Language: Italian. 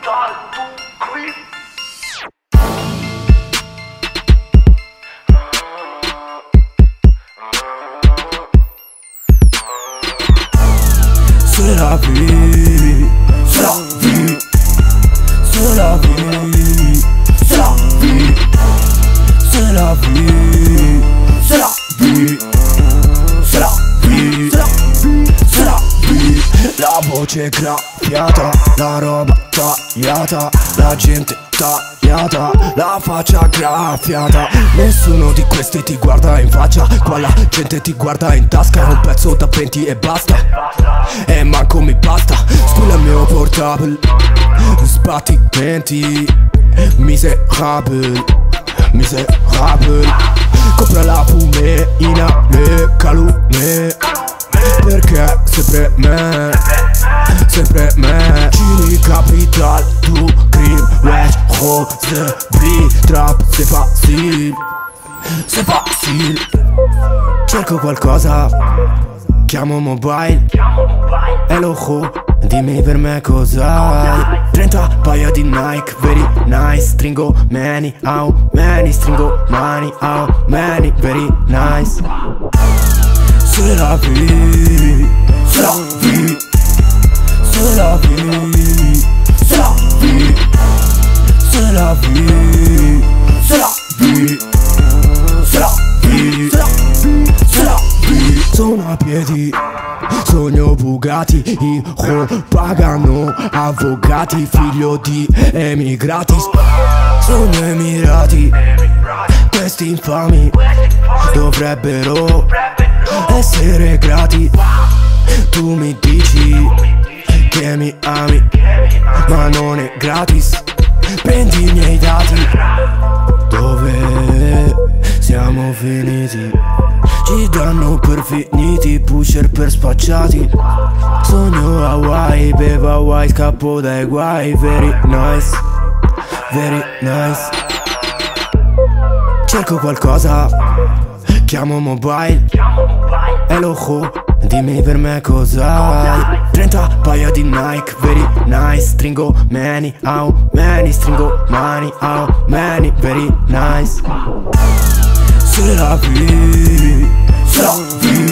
Capital to Creep. C'est la vie, c'est la vie, c'est la vie, c'est la vie, c'est la vie, c'est la vie, c'est la vie, c'est la vie. La voce graffiata, la roba tagliata, la gente tagliata, la faccia graffiata. Nessuno di questi ti guarda in faccia, qua la gente ti guarda in tasca. Un pezzo da 20 e basta, e manco mi basta. Squilla il mio portable, sbattimenti, miserabile, miserabile. Compra la fumeina, le calume, perché sempre me, sempre me. Cini Capital to Creep, wesh, rose, bli, trap, c'est facile, c'est facile. Cerco qualcosa, chiamo mobile, e loco, dimmi per me cos'hai. 30 paia di Nike, very nice. Stringo many, how many? Stringo mani, how many? Very nice. C'est la vie, c'est la vie, c'est la vie, c'est la vie, c'est la vie, c'est la vie, c'est la vie, c'est la vie. Sono a piedi, sogno Bugatti, i pagano avvocati, figlio di emigrati. Sono emirati, questi infami dovrebbero essere grati. Tu mi dici che mi ami, ma non è gratis. Prendi i miei dati, dove siamo finiti? Ci danno per finiti, pusher per spacciati. Sogno Hawaii, bevo Hawaii, scappo dai guai. Very nice, very nice. Cerco qualcosa, chiamo mobile, e loco, dimmi per me cos'hai. 30 paia di Nike, very nice. Stringo many, how many? Stringo mani, how many? Very nice. C'est la vie, c'est la vie.